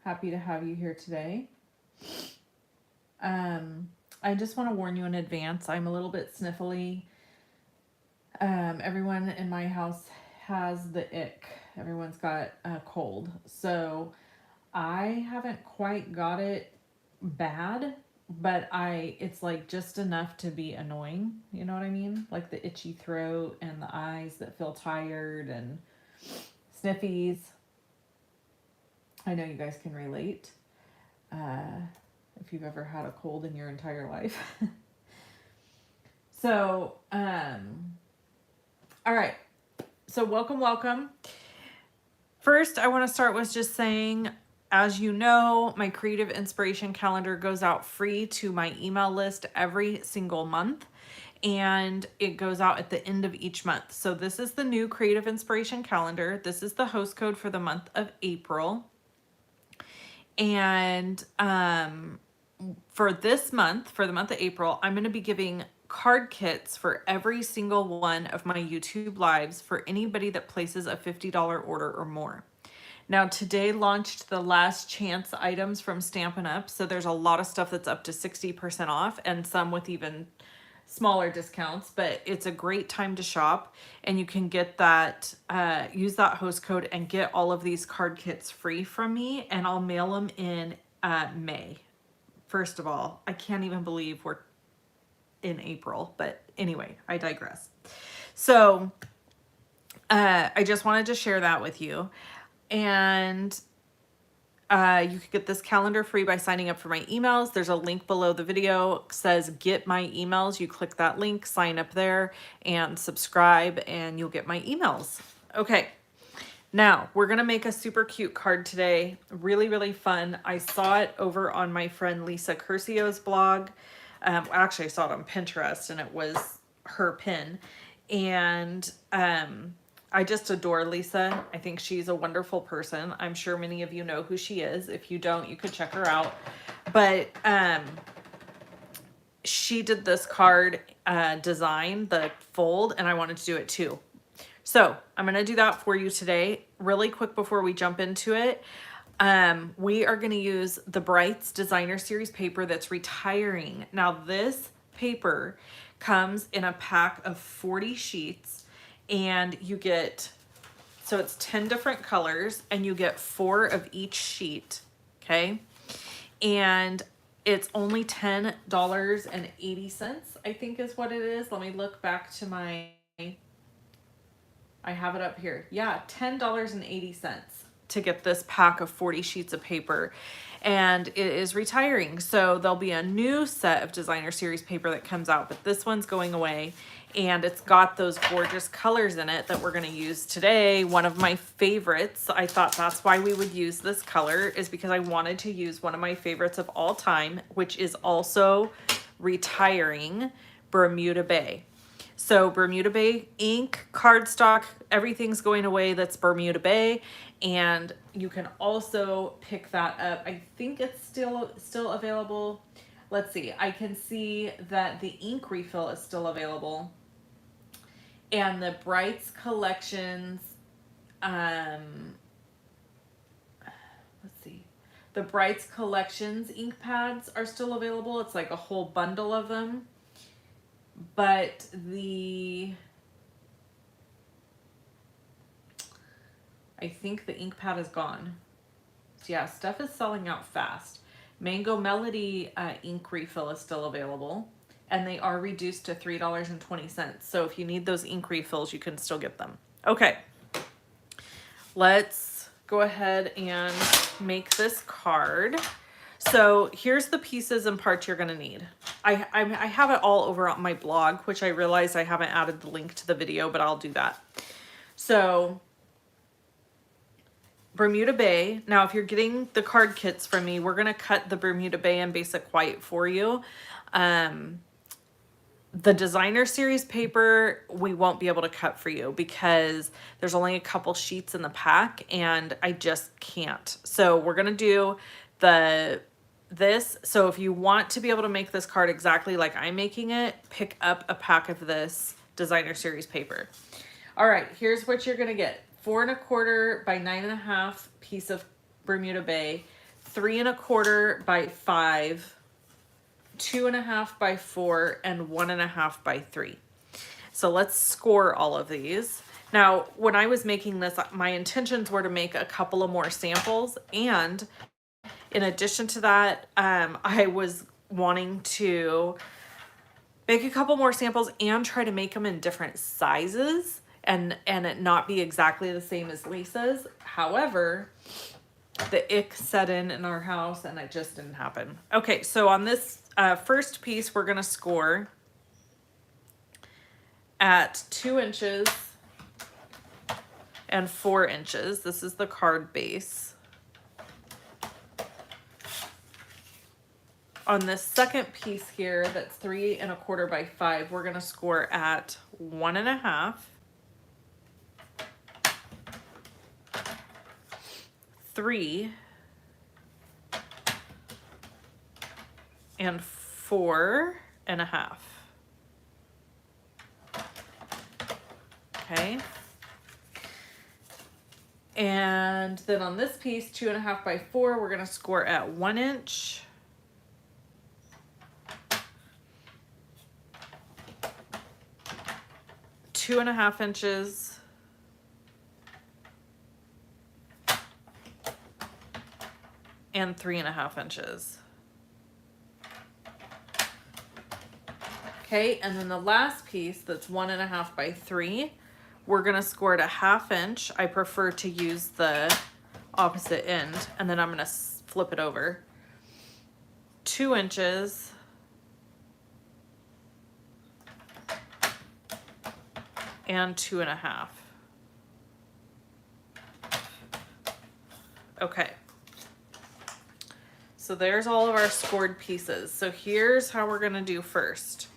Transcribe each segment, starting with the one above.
Happy to have you here today. I just want to warn you in advance, I'm a little bit sniffly. Everyone in my house has the ick. Everyone's got a cold. So I haven't quite got it bad, but it's like just enough to be annoying. You know what I mean? Like the itchy throat and the eyes that feel tired and sniffies. I know you guys can relate. If you've ever had a cold in your entire life. So, all right. So welcome. First, I want to start with just saying, as you know, my creative inspiration calendar goes out free to my email list every single month. And it goes out at the end of each month. So this is the new creative inspiration calendar. This is the host code for the month of April. And for this month, for the month of April, I'm going to be giving card kits for every single one of my YouTube lives for anybody that places a $50 order or more. Now, today launched the last chance items from Stampin' Up. So there's a lot of stuff that's up to 60% off and some with even smaller discounts, but it's a great time to shop, and you can get that, use that host code and get all of these card kits free from me, and I'll mail them in May. First of all, I can't even believe we're in April, but anyway, I digress. So I just wanted to share that with you. And you can get this calendar free by signing up for my emails. There's a link below the video. It says get my emails. You click that link, sign up there, and subscribe, and you'll get my emails. Okay. Now, we're going to make a super cute card today. Really, really fun. I saw it over on my friend Lisa Curcio's blog. Actually, I saw it on Pinterest, and it was her pin. And I just adore Lisa. I think she's a wonderful person. I'm sure many of you know who she is. If you don't, you could check her out. But she did this card design, the fold, and I wanted to do it too. So I'm going to do that for you today. Really quick before we jump into it. We are going to use the Brights Designer Series paper that's retiring. Now this paper comes in a pack of 40 sheets. And you get, so it's 10 different colors, and you get 4 of each sheet, okay? And it's only $10.80, I think is what it is. Let me look back to my, I have it up here. Yeah, $10.80 to get this pack of 40 sheets of paper. And it is retiring. So there'll be a new set of Designer Series paper that comes out, but this one's going away. And it's got those gorgeous colors in it that we're going to use today. One of my favorites, I thought that's why we would use this color, is because I wanted to use one of my favorites of all time, which is also retiring, Bermuda Bay. So Bermuda Bay ink, cardstock, everything's going away that's Bermuda Bay. And you can also pick that up. I think it's still available. Let's see. I can see that the ink refill is still available. And the Brights collections, let's see. The Brights collections ink pads are still available. It's like a whole bundle of them. But I think the ink pad is gone. So yeah, stuff is selling out fast. Mango Melody ink refill is still available, and they are reduced to $3.20. So if you need those ink refills, you can still get them. Okay, let's go ahead and make this card. So here's the pieces and parts you're gonna need. I have it all over on my blog, which I realize I haven't added the link to the video, but I'll do that. So Bermuda Bay. Now, if you're getting the card kits from me, we're gonna cut the Bermuda Bay in basic white for you. The Designer Series paper, we won't be able to cut for you because there's only a couple sheets in the pack, and I just can't. So we're gonna do this. So if you want to be able to make this card exactly like I'm making it, pick up a pack of this Designer Series paper. All right, here's what you're gonna get. 4 1/4 by 9 1/2 piece of Bermuda Bay, 3 1/4 by 5, 2 1/2 by 4, and 1 1/2 by 3. So let's score all of these. Now, when I was making this, my intentions were to make a couple of more samples, and in addition to that, I was wanting to make a couple more samples and try to make them in different sizes and it not be exactly the same as Lisa's. However, the ick set in our house and it just didn't happen. Okay, so on this first piece, we're gonna score at 2 inches and 4 inches. This is the card base. On this second piece here, that's 3 1/4 by 5, we're gonna score at 1 1/2, 3, and 4 1/2. Okay. And then on this piece, 2 1/2 by 4, we're gonna score at 1 inch, 2 1/2 inches, and 3 1/2 inches. Okay, and then the last piece that's 1 1/2 by 3, we're gonna score at a 1/2 inch. I prefer to use the opposite end, and then I'm gonna flip it over. 2 inches, and 2 1/2. Okay. So there's all of our scored pieces. So here's how we're gonna do first.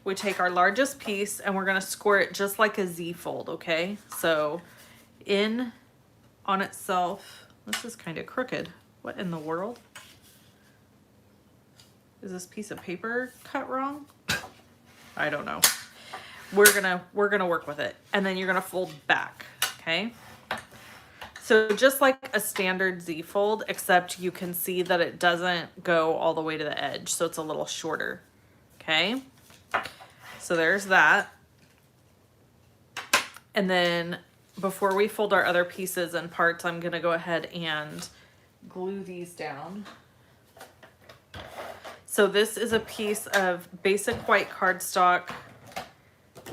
We take our largest piece and we're gonna score it just like a Z fold, okay? So in on itself, this is kind of crooked. What in the world? Is this piece of paper cut wrong? I don't know. We're gonna work with it. And then you're gonna fold back, okay? So just like a standard Z fold, except you can see that it doesn't go all the way to the edge, so it's a little shorter, okay? So there's that. And then before we fold our other pieces and parts, I'm gonna go ahead and glue these down. So this is a piece of basic white cardstock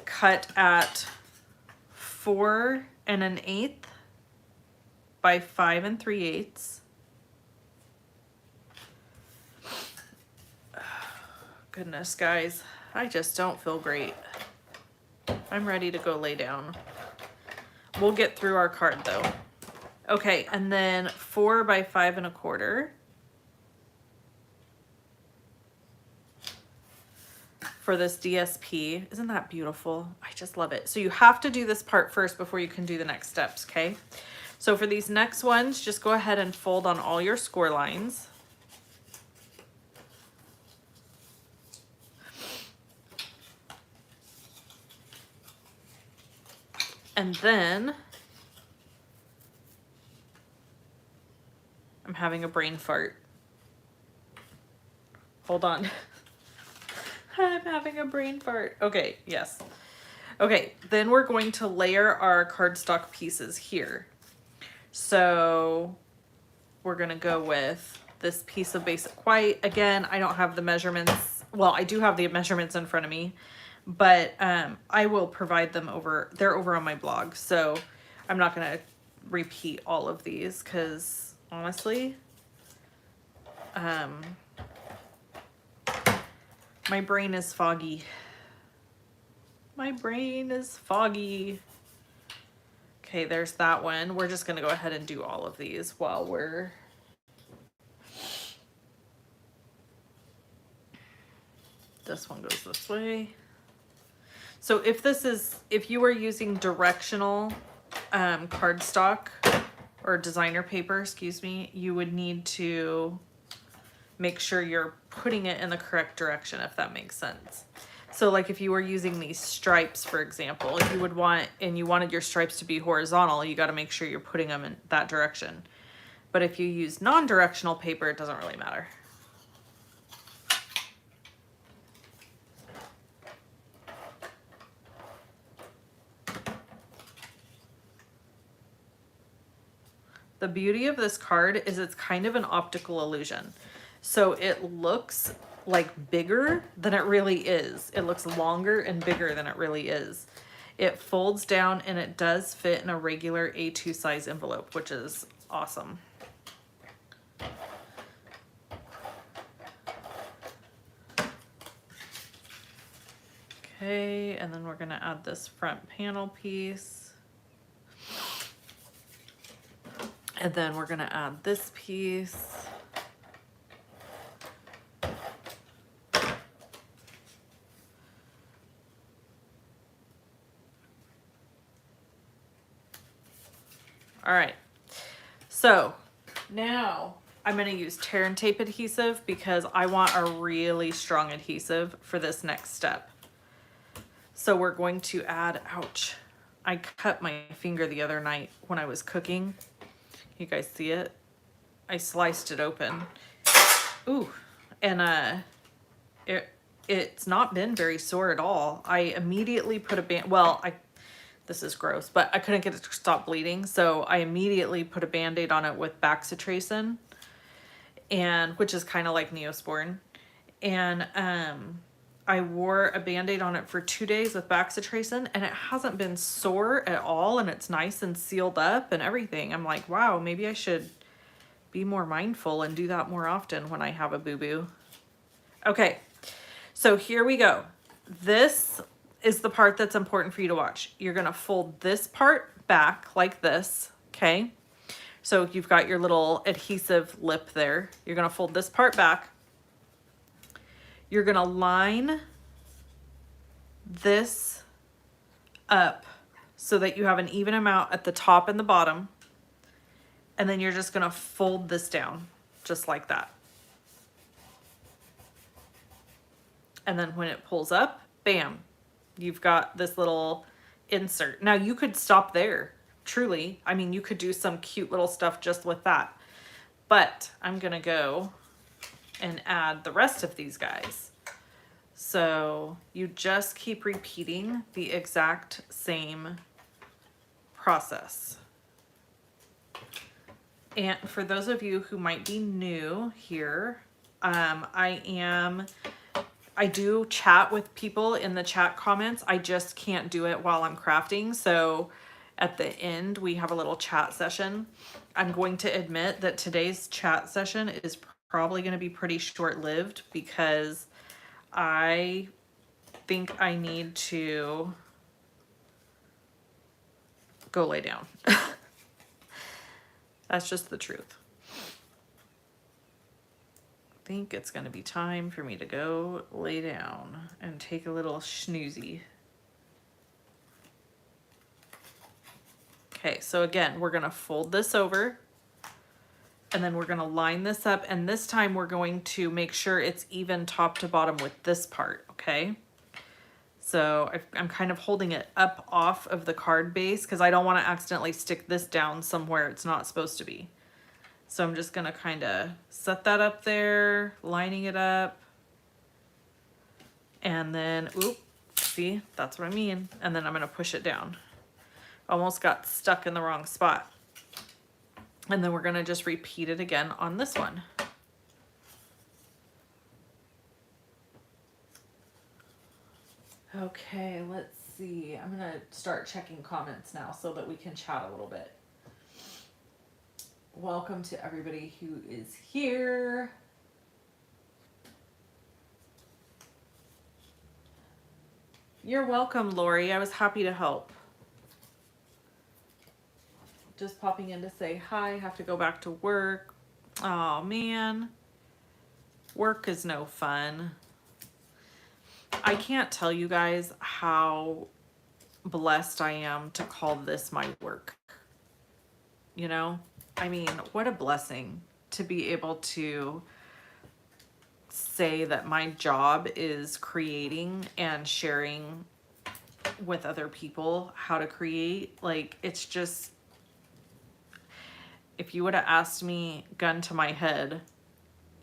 cut at 4 1/8 by 5 3/8. Goodness, guys, I just don't feel great. I'm ready to go lay down. We'll get through our card though. Okay, and then 4 by 5 1/4. For this DSP. Isn't that beautiful? I just love it. So you have to do this part first before you can do the next steps, okay? So for these next ones, just go ahead and fold on all your score lines. And then I'm having a brain fart. Hold on. I'm having a brain fart. Okay, yes. Okay, then we're going to layer our cardstock pieces here. So we're gonna go with this piece of basic white. Again, I don't have the measurements. Well, I do have the measurements in front of me, but I will provide them over, they're over on my blog. So I'm not gonna repeat all of these because honestly, my brain is foggy. My brain is foggy. Okay, there's that one. We're just gonna go ahead and do all of these while we're... This one goes this way. So if you were using directional cardstock or designer paper, excuse me, you would need to make sure you're putting it in the correct direction, if that makes sense. So like if you were using these stripes, for example, if you would want, and you wanted your stripes to be horizontal, you got to make sure you're putting them in that direction. But if you use non-directional paper, it doesn't really matter. The beauty of this card is it's kind of an optical illusion. So it looks like bigger than it really is. It looks longer and bigger than it really is. It folds down and it does fit in a regular A2 size envelope, which is awesome. Okay, and then we're gonna add this front panel piece. And then we're gonna add this piece. All right, so now I'm gonna use tear and tape adhesive because I want a really strong adhesive for this next step. So we're going to add, ouch, I cut my finger the other night when I was cooking. You guys see it? I sliced it open. Ooh, and it's not been very sore at all. I immediately put a band, well, this is gross, but I couldn't get it to stop bleeding, so I immediately put a Band-Aid on it with Bacitracin, and which is kind of like Neosporin, and I wore a Band-Aid on it for 2 days with Bacitracin, and it hasn't been sore at all, and it's nice and sealed up and everything. I'm like, wow, maybe I should be more mindful and do that more often when I have a boo-boo. Okay, so here we go. This is the part that's important for you to watch. You're gonna fold this part back like this, okay? So you've got your little adhesive lip there. You're gonna fold this part back. You're gonna line this up so that you have an even amount at the top and the bottom. And then you're just gonna fold this down just like that. And then when it pulls up, bam, you've got this little insert. Now you could stop there, truly. I mean, you could do some cute little stuff just with that. But I'm gonna go and add the rest of these guys. So you just keep repeating the exact same process. And for those of you who might be new here, I do chat with people in the chat comments. I just can't do it while I'm crafting. So at the end, we have a little chat session. I'm going to admit that today's chat session is probably going to be pretty short-lived because I think I need to go lay down. That's just the truth. I think it's going to be time for me to go lay down and take a little snoozy. Okay, so again, we're going to fold this over and then we're going to line this up, and this time we're going to make sure it's even top to bottom with this part, okay? So I'm kind of holding it up off of the card base because I don't want to accidentally stick this down somewhere it's not supposed to be. So I'm just gonna kind of set that up there, lining it up. And then, oop, see, that's what I mean. And then I'm gonna push it down. Almost got stuck in the wrong spot. And then we're gonna just repeat it again on this one. Okay, let's see. I'm gonna start checking comments now so that we can chat a little bit. Welcome to everybody who is here. You're welcome, Lori. I was happy to help. Just popping in to say hi. Have to go back to work. Oh man, work is no fun. I can't tell you guys how blessed I am to call this my work. You know? I mean, what a blessing to be able to say that my job is creating and sharing with other people how to create. Like, it's just, if you would have asked me, gun to my head,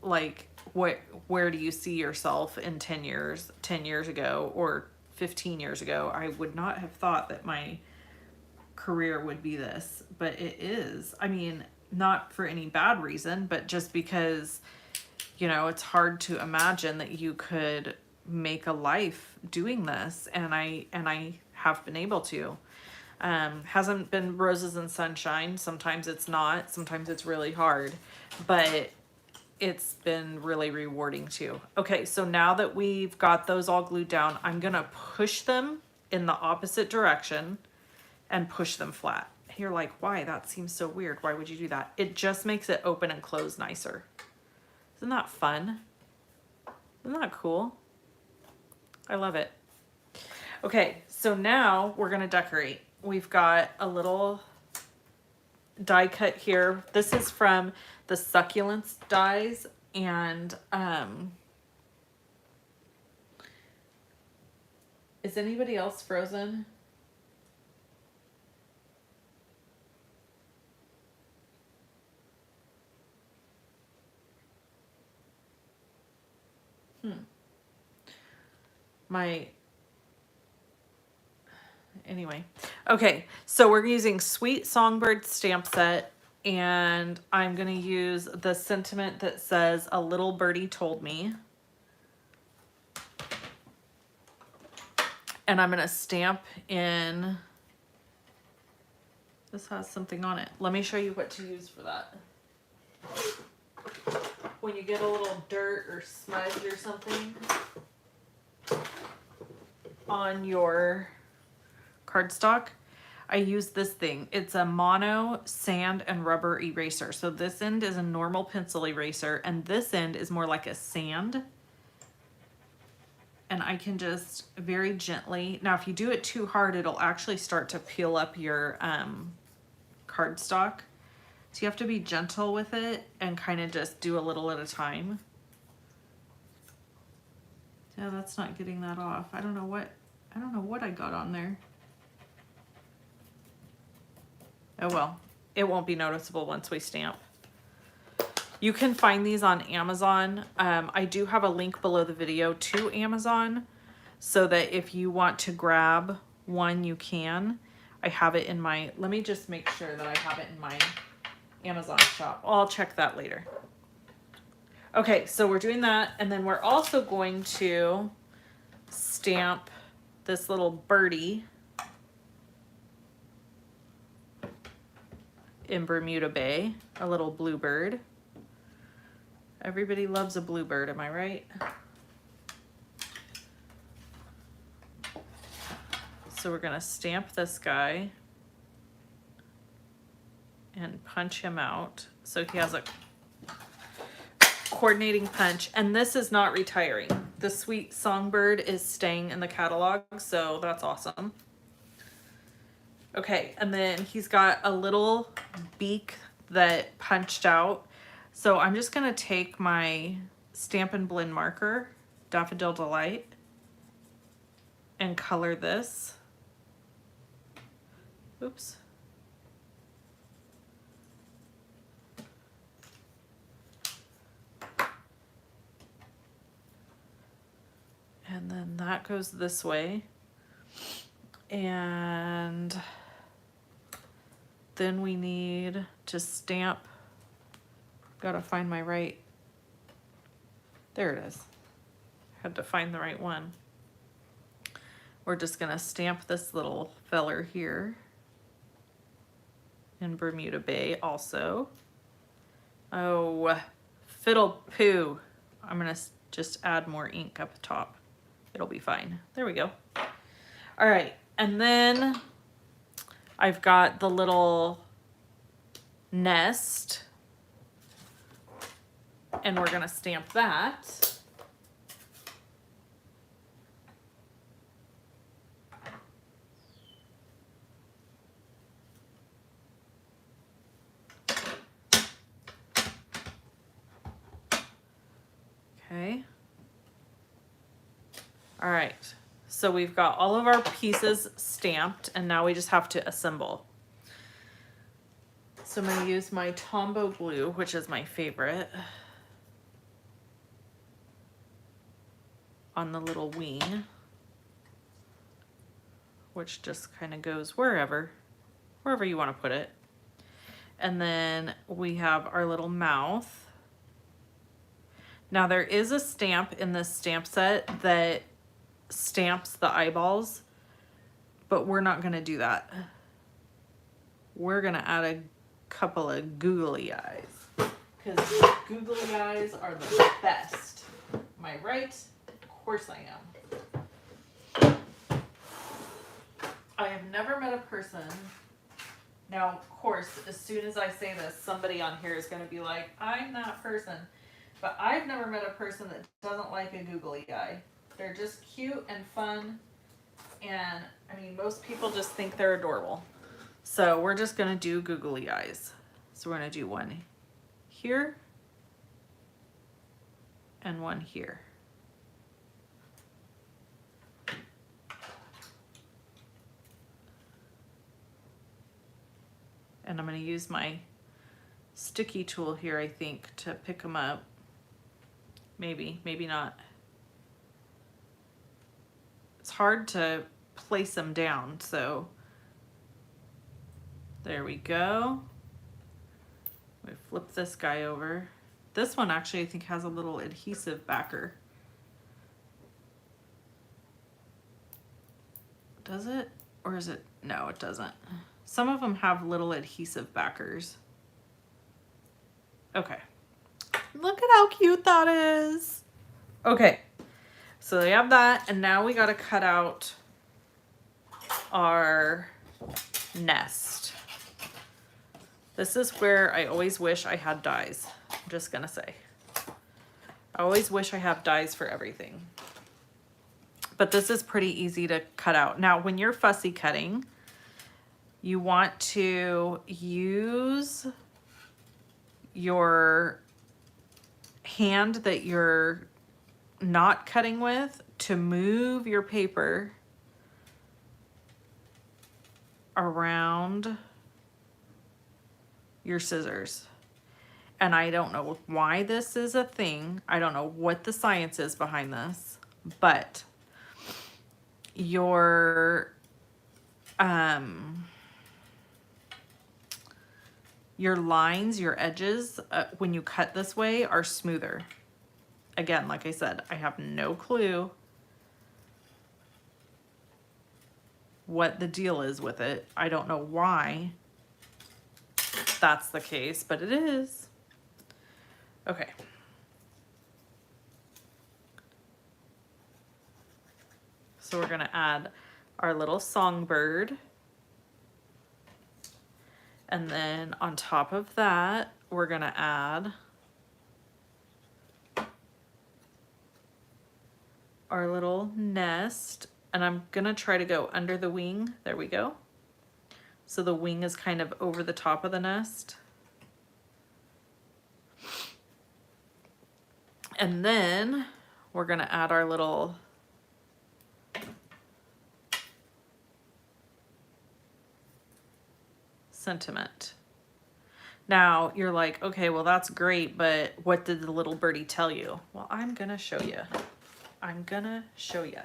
like, where do you see yourself in 10 years, 10 years ago, or 15 years ago, I would not have thought that my career would be this, but it is. I mean, not for any bad reason, but just because, you know, it's hard to imagine that you could make a life doing this, and I have been able to. Hasn't been roses and sunshine. Sometimes it's not. Sometimes it's really hard, but it's been really rewarding too. Okay, so now that we've got those all glued down, I'm gonna push them in the opposite direction and push them flat. You're like, why? That seems so weird. Why would you do that? It just makes it open and close nicer. Isn't that fun? Isn't that cool? I love it. Okay, so now we're gonna decorate. We've got a little die cut here. This is from the succulents dies, and is anybody else frozen? Anyway, okay, so we're using Sweet Songbird stamp set, and I'm gonna use the sentiment that says "A little birdie told me," and I'm gonna stamp in. This has something on it. Let me show you what to use for that. When you get a little dirt or smudge or something on your cardstock, I use this thing. It's a mono sand and rubber eraser. So this end is a normal pencil eraser, and this end is more like a sand. And I can just very gently, now if you do it too hard, it'll actually start to peel up your cardstock. So you have to be gentle with it and kind of just do a little at a time. Yeah, that's not getting that off. I don't know what I got on there. Oh well, it won't be noticeable once we stamp. You can find these on Amazon. I do have a link below the video to Amazon, so that if you want to grab one, you can. I have it in my, let me just make sure that I have it in my Amazon shop. I'll check that later. Okay, so we're doing that, and then we're also going to stamp this little birdie in Bermuda Bay, a little bluebird. Everybody loves a bluebird, am I right? So we're gonna stamp this guy and punch him out so he has a coordinating punch, and this is not retiring. The Sweet Songbird is staying in the catalog, so that's awesome. Okay, and then he's got a little beak that punched out. So I'm just gonna take my Stampin' Blend marker, Daffodil Delight, and color this. Oops. And then that goes this way. And then we need to stamp. Gotta find my right. There it is. Had to find the right one. We're just gonna stamp this little feller here in Bermuda Bay also. Oh, fiddle poo. I'm gonna just add more ink up top. It'll be fine. There we go. All right, and then I've got the little nest, and we're gonna stamp that. Okay. All right, so we've got all of our pieces stamped, and now we just have to assemble. So I'm going to use my Tombow glue, which is my favorite, on the little wing, which just kind of goes wherever you want to put it. And then we have our little mouth. Now there is a stamp in this stamp set that stamps the eyeballs, but we're not going to do that. We're going to add a couple of googly eyes, because googly eyes are the best. Am I right? Of course I am. I have never met a person. Now, of course, as soon as I say this, somebody on here is going to be like, I'm that person. But I've never met a person that doesn't like a googly eye. They're just cute and fun. And, I mean, most people just think they're adorable. So we're just going to do googly eyes. So we're going to do one here and one here. And I'm going to use my sticky tool here, I think, to pick them up. Maybe, maybe not. It's hard to place them down, so there we go. We flip this guy over. This one actually I think has a little adhesive backer. Does it? Or is it? No, it doesn't. Some of them have little adhesive backers. Okay. Look at how cute that is. Okay. So they have that, and now we got to cut out our nest. This is where I always wish I had dies. I'm just gonna say. I always wish I have dies for everything. But this is pretty easy to cut out. Now, when you're fussy cutting, you want to use your hand that you're not cutting with to move your paper around your scissors. And I don't know why this is a thing. I don't know what the science is behind this, but your lines, your edges, when you cut this way are smoother. Again, like I said, I have no clue what the deal is with it. I don't know why that's the case, but it is. Okay. So we're gonna add our little songbird. And then on top of that, we're gonna add our little nest, and I'm gonna try to go under the wing. There we go. So the wing is kind of over the top of the nest. And then we're gonna add our little sentiment. Now you're like, okay, well that's great, but what did the little birdie tell you? Well, I'm gonna show you. I'm gonna show you.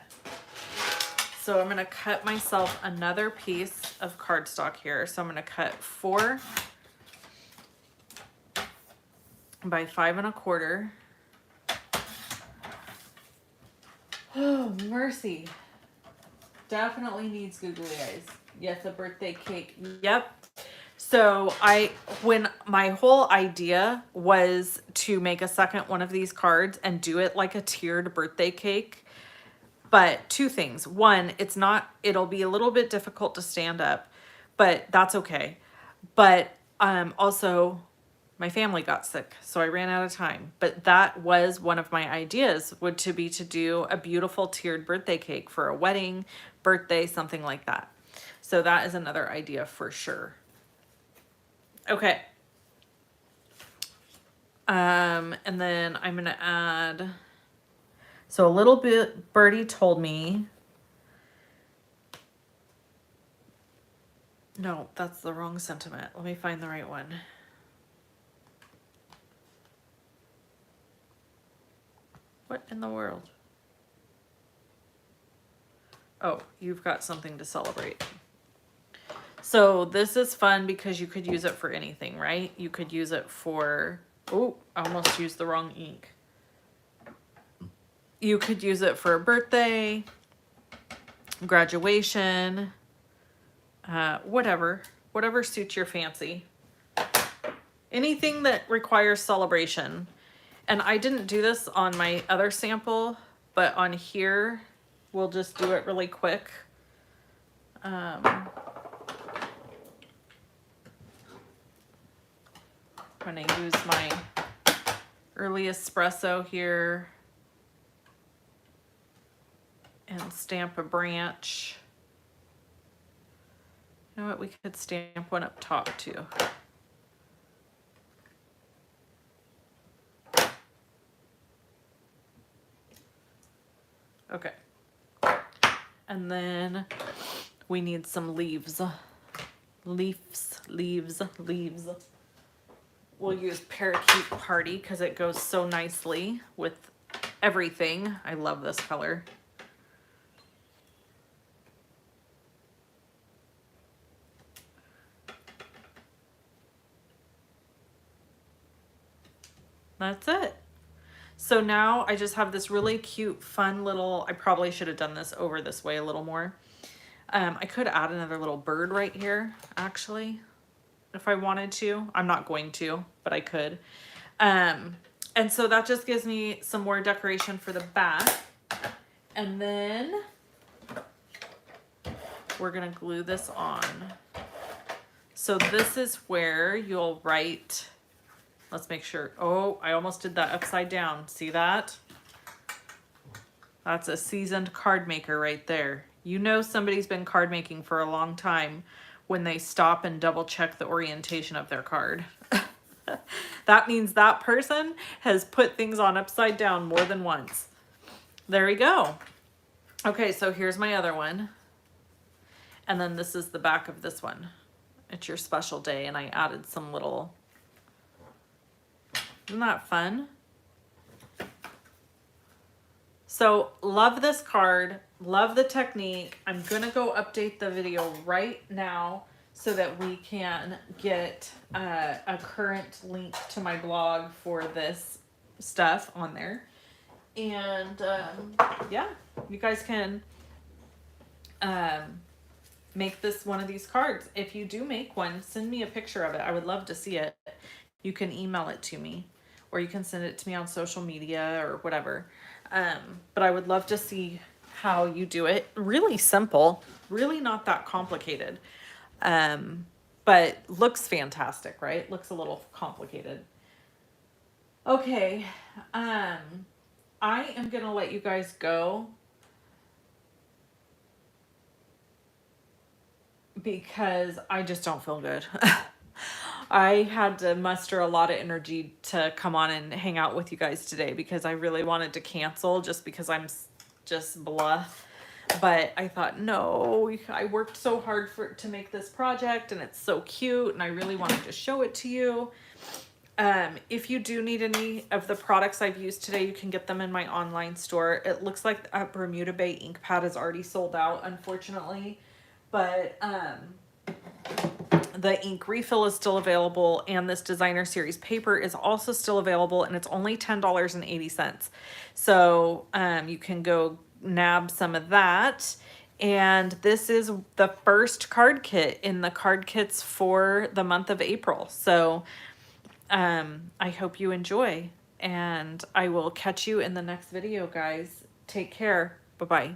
So I'm gonna cut myself another piece of cardstock here. So I'm gonna cut 4 by 5 1/4. Oh, mercy. Definitely needs googly eyes. Yes, a birthday cake. Yep. So when my whole idea was to make a second one of these cards and do it like a tiered birthday cake. But 2 things. One, it'll be a little bit difficult to stand up, but that's okay. But also my family got sick, so I ran out of time. But that was one of my ideas, would to be to do a beautiful tiered birthday cake for a wedding, birthday, something like that. So that is another idea for sure. Okay. And then I'm gonna add, so a little bit, Birdie told me No, that's the wrong sentiment. Let me find the right one. What in the world? Oh, you've got something to celebrate. So this is fun because you could use it for anything, right? You could use it for, oh, I almost used the wrong ink. You could use it for a birthday, graduation, whatever suits your fancy. Anything that requires celebration. And I didn't do this on my other sample, but on here, we'll just do it really quick. I'm gonna use my early espresso here and stamp a branch. You know what, we could stamp one up top too. Okay. And then we need some leaves. Leaves. We'll use Parakeet Party because it goes so nicely with everything. I love this color. That's it. So now I just have this really cute, fun little, I probably should have done this over this way a little more. I could add another little bird right here, actually, if I wanted to. I'm not going to, but I could. And so that just gives me some more decoration for the back. And then we're gonna glue this on. So this is where you'll write, let's make sure, oh, I almost did that upside down. See that? That's a seasoned card maker right there. You know somebody's been card making for a long time when they stop and double check the orientation of their card. That means that person has put things on upside down more than once. There we go. Okay, so here's my other one. And then this is the back of this one. It's your special day, and I added some little, isn't that fun? So love this card, love the technique. I'm gonna go update the video right now so that we can get a current link to my blog for this stuff on there. And yeah, you guys can make this one of these cards. If you do make one, send me a picture of it. I would love to see it. You can email it to me, or you can send it to me on social media or whatever. But I would love to see how you do it. Really simple, really not that complicated. But looks fantastic, right? Looks a little complicated. Okay. I am gonna let you guys go because I just don't feel good. I had to muster a lot of energy to come on and hang out with you guys today because I really wanted to cancel just because I'm just blah. But I thought, no, I worked so hard to make this project and it's so cute and I really wanted to show it to you. If you do need any of the products I've used today, you can get them in my online store. It looks like a Bermuda Bay ink pad is already sold out, unfortunately. But the ink refill is still available, and this designer series paper is also still available, and it's only $10.80. So you can go nab some of that. And this is the first card kit in the card kits for the month of April. So I hope you enjoy, and I will catch you in the next video, guys. Take care. Bye-bye.